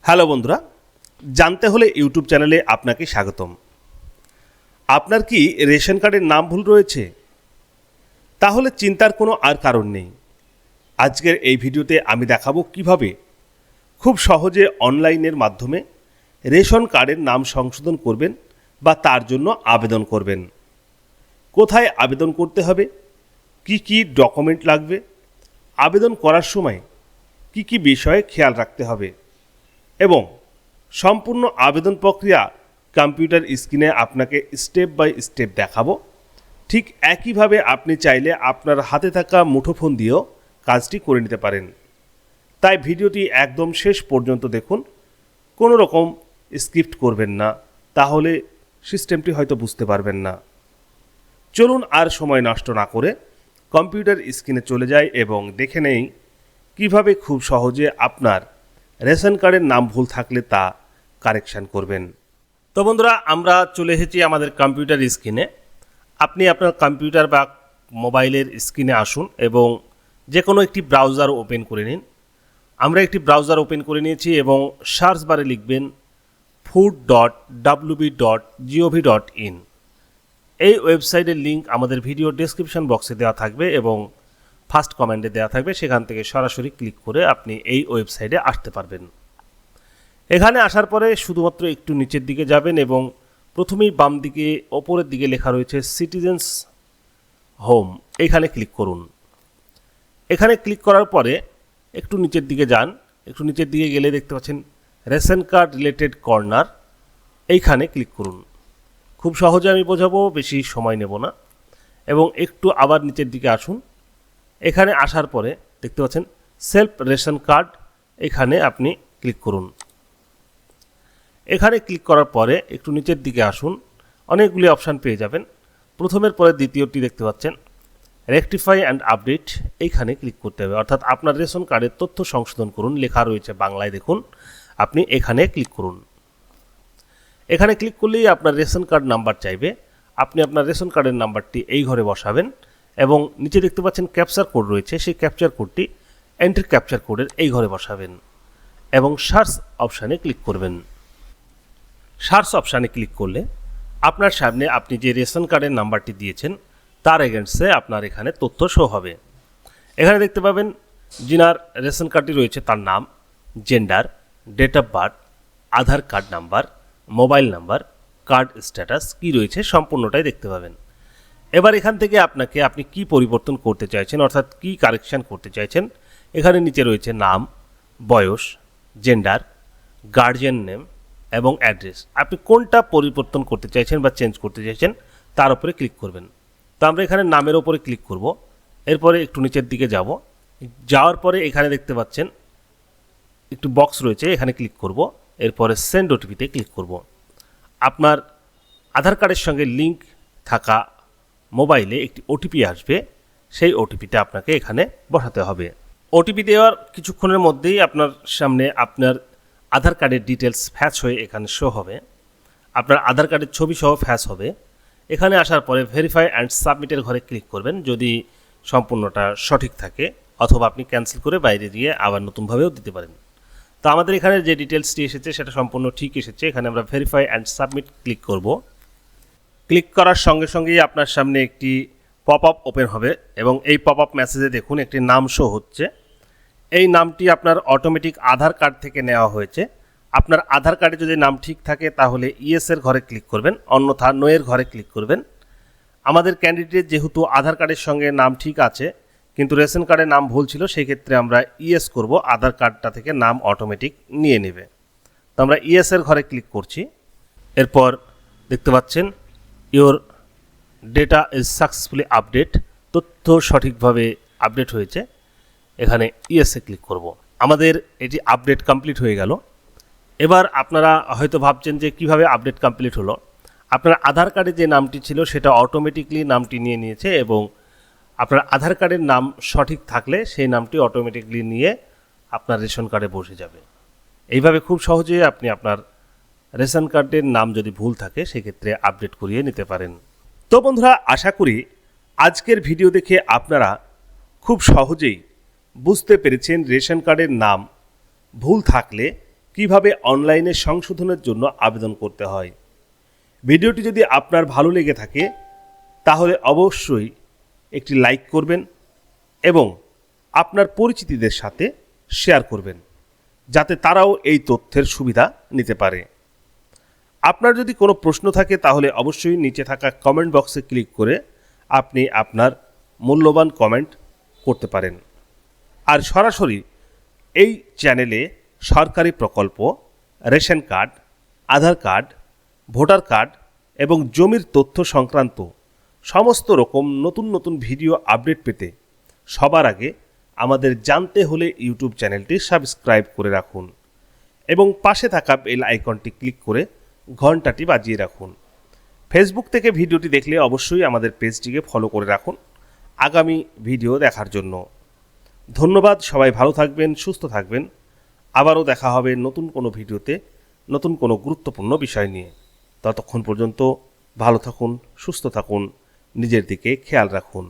Hello বন্ধুরা, জানতে হলে ইউটিউব চ্যানেলে আপনাকে স্বাগতম। আপনার কি রেশন কার্ডের নাম ভুল রয়েছে? তাহলে চিন্তার কোনো আর কারণ নেই। আজকের এই ভিডিওতে আমি দেখাবো কিভাবে খুব সহজে অনলাইনের মাধ্যমে রেশন কার্ডের নাম সংশোধন করবেন বা তার জন্য আবেদন করবেন। কোথায় আবেদন করতে হবে, কি কি ডকুমেন্ট লাগবে, আবেদন করার সময় কি কি বিষয়ে খেয়াল রাখতে হবে এবং সম্পূর্ণ আবেদন প্রক্রিয়া কম্পিউটার স্ক্রিনে আপনাকে স্টেপ বাই স্টেপ দেখাবো। ঠিক একইভাবে আপনি চাইলে আপনার হাতে থাকা মুঠোফোন দিয়েও কাজটি করে নিতে পারেন। তাই ভিডিওটি একদম শেষ পর্যন্ত দেখুন, কোনো রকম স্কিপ্ট করবেন না, তাহলে সিস্টেমটি হয়তো বুঝতে পারবেন না। চলুন আর সময় নষ্ট না করে কম্পিউটার স্ক্রিনে চলে যাই এবং দেখে নেই কিভাবে খুব সহজে আপনার রেশন কার্ডের নাম ভুল থাকলে তা কারেকশান করবেন। তো বন্ধুরা, আমরা চলে এসেছি আমাদের কম্পিউটার স্ক্রিনে। আপনি আপনার কম্পিউটার বা মোবাইলের স্ক্রিনে আসুন এবং যে কোনো একটি ব্রাউজার ওপেন করে নিন। আমরা একটি ব্রাউজার ওপেন করে নিয়েছি এবং সার্চ বারে লিখবেন food.wb.gov.in। এই ওয়েবসাইটের লিঙ্ক আমাদের ভিডিও ডেসক্রিপশন বক্সে দেওয়া থাকবে এবং ফার্স্ট কমেন্টে দেওয়া থাকবে। সেখান থেকে সরাসরি ক্লিক করে আপনি এই ওয়েবসাইটে আসতে পারবেন। এখানে আসার পরে শুধুমাত্র একটু নিচের দিকে যাবেন এবং প্রথমেই বাম দিকে ওপরের দিকে লেখা রয়েছে সিটিজেন্স হোম, এইখানে ক্লিক করুন। এখানে ক্লিক করার পরে একটু নিচের দিকে যান। একটু নিচের দিকে গেলে দেখতে পাচ্ছেন রেশন কার্ড রিলেটেড কর্নার, এইখানে ক্লিক করুন। খুব সহজে আমি বোঝাবো, বেশি সময় নেব না। এবং একটু আবার নিচের দিকে আসুন। এখানে আসার পরে দেখতে পাচ্ছেন সেলফ রেশন কার্ড, এখানে আপনি ক্লিক করুন। এখানে ক্লিক করার পরে একটু নিচের দিকে আসুন, অনেকগুলি অপশান পেয়ে যাবেন। প্রথমের পরে দ্বিতীয়টি দেখতে পাচ্ছেন রেকটিফাই অ্যান্ড আপডেট, এইখানে ক্লিক করতে হবে। অর্থাৎ আপনার রেশন কার্ডের তথ্য সংশোধন করুন, লেখা রয়েছে বাংলায়, দেখুন। আপনি এখানে ক্লিক করুন। এখানে ক্লিক করলেই আপনার রেশন কার্ড নাম্বার চাইবে। আপনি আপনার রেশন কার্ডের নাম্বারটি এই ঘরে বসাবেন এবং নিচে দেখতে পাচ্ছেন ক্যাপচার কোড রয়েছে, সেই ক্যাপচার কোডটি এন্ট্রি ক্যাপচার কোডের এই ঘরে বসাবেন এবং সার্চ অপশানে ক্লিক করবেন। সার্চ অপশানে ক্লিক করলে আপনার সামনে আপনি যে রেশন কার্ডের নাম্বারটি দিয়েছেন তার এগেন্স্টে আপনার এখানে তথ্য শো হবে। এখানে দেখতে পাবেন যিনার রেশন কার্ডটি রয়েছে তার নাম, gender, date of birth, Aadhaar card number, mobile number, card status কী রয়েছে সম্পূর্ণটাই দেখতে পাবেন। এবার এখান থেকে আপনি কি পরিবর্তন করতে চাইছেন, অর্থাৎ কি কারেকশান করতে চাইছেন, এখানে নিচে রয়েছে নাম, বয়স, জেন্ডার, গার্জিয়ান নেম এবং অ্যাড্রেস। আপনি কোনটা পরিবর্তন করতে চাইছেন বা চেঞ্জ করতে চাইছেন তার উপরে ক্লিক করবেন। তো আমরা এখানে নামের ওপরে ক্লিক করব। এরপরে একটু নিচের দিকে যাব। যাওয়ার পরে এখানে দেখতে পাচ্ছেন একটু বক্স রয়েছে, এখানে ক্লিক করব। এরপরে সেন্ড ওটিপিতে ক্লিক করব। আপনার আধার কার্ডের সঙ্গে লিঙ্ক থাকা মোবাইলে একটি ওটিপি আসবে, সেই ওটিপিটা আপনাকে এখানে বসাতে হবে। ওটিপি দেওয়ার কিছুক্ষণের মধ্যেই আপনার সামনে আপনার আধার কার্ডের ডিটেলস ফ্যাচ হয়ে এখানে শো হবে। আপনার আধার কার্ডের ছবি সহ ফ্যাচ হবে। এখানে আসার পরে ভেরিফাই অ্যান্ড সাবমিটের ঘরে ক্লিক করবেন যদি সম্পূর্ণটা সঠিক থাকে, অথবা আপনি ক্যান্সেল করে বাইরে দিয়ে আবার নতুনভাবেও দিতে পারেন। তো আমাদের এখানে যে ডিটেলসটি এসেছে সেটা সম্পূর্ণ ঠিক এসেছে। এখানে আমরা ভেরিফাই অ্যান্ড সাবমিট ক্লিক করব। ক্লিক করার সঙ্গে সঙ্গেই আপনার সামনে একটি পপ আপ ওপেন হবে এবং এই পপ আপ মেসেজে দেখুন একটি নাম শো হচ্ছে। এই নামটি আপনার অটোমেটিক আধার কার্ড থেকে নেওয়া হয়েছে। আপনার আধার কার্ডে যদি নাম ঠিক থাকে তাহলে ইয়েসের ঘরে ক্লিক করবেন, অন্যথা নোয়ের ঘরে ক্লিক করবেন। আমাদের ক্যান্ডিডেট যেহেতু আধার কার্ডের সঙ্গে নাম ঠিক আছে কিন্তু রেশন কার্ডে নাম ভুল ছিল, সেই ক্ষেত্রে আমরা ইয়েস করব, আধার কার্ডটা থেকে নাম অটোমেটিক নিয়ে নেবে। তো আমরা ইয়েসের ঘরে ক্লিক করছি। এরপর দেখতে পাচ্ছেন your data is successfully update, তথ্য সঠিকভাবে আপডেট হয়েছে। এখানে ইয়েসে ক্লিক করব। আমাদের এটি আপডেট কমপ্লিট হয়ে গেল। এবার আপনারা হয়তো ভাবছেন যে কিভাবে আপডেট কমপ্লিট হলো। আপনার আধার কার্ডে যে নামটি ছিল সেটা অটোমেটিকলি নামটি নিয়ে নিয়েছে এবং আপনার আধার কার্ডের নাম সঠিক থাকলে সেই নামটি অটোমেটিকলি নিয়ে আপনার রেশন কার্ডে বসে যাবে। এইভাবে খুব সহজে আপনি আপনার রেশন কার্ডের নাম যদি ভুল থাকে সেক্ষেত্রে আপডেট করিয়ে নিতে পারেন। তো বন্ধুরা, আশা করি আজকের ভিডিও দেখে আপনারা খুব সহজেই বুঝতে পেরেছেন রেশন কার্ডের নাম ভুল থাকলে কিভাবে অনলাইনে সংশোধনের জন্য আবেদন করতে হয়। ভিডিওটি যদি আপনার ভালো লেগে থাকে তাহলে অবশ্যই একটি লাইক করবেন এবং আপনার পরিচিতদের সাথে শেয়ার করবেন, যাতে তারাও এই তথ্যের সুবিধা নিতে পারে। আপনার যদি কোনো প্রশ্ন থাকে তাহলে অবশ্যই নিচে থাকা কমেন্ট বক্সে ক্লিক করে আপনি আপনার মূল্যবান কমেন্ট করতে পারেন। আর সরাসরি এই চ্যানেলে সরকারি প্রকল্প, রেশন কার্ড, আধার কার্ড, ভোটার কার্ড এবং জমির তথ্য সংক্রান্ত সমস্ত রকম নতুন নতুন ভিডিও আপডেট পেতে সবার আগে আমাদের জানতে হলে ইউটিউব চ্যানেলটি সাবস্ক্রাইব করে রাখুন এবং পাশে থাকা বেল আইকনটি ক্লিক করে ঘন্টাটি বাজিয়ে রাখুন। ফেসবুক থেকে ভিডিওটি দেখলে অবশ্যই আমাদের পেজটিকে ফলো করে রাখুন আগামী ভিডিও দেখার জন্য। ধন্যবাদ, সবাই ভালো থাকবেন, সুস্থ থাকবেন। আবারও দেখা হবে নতুন কোনো ভিডিওতে নতুন কোনো গুরুত্বপূর্ণ বিষয় নিয়ে। ততক্ষণ পর্যন্ত ভালো থাকুন, সুস্থ থাকুন, নিজের দিকে খেয়াল রাখুন।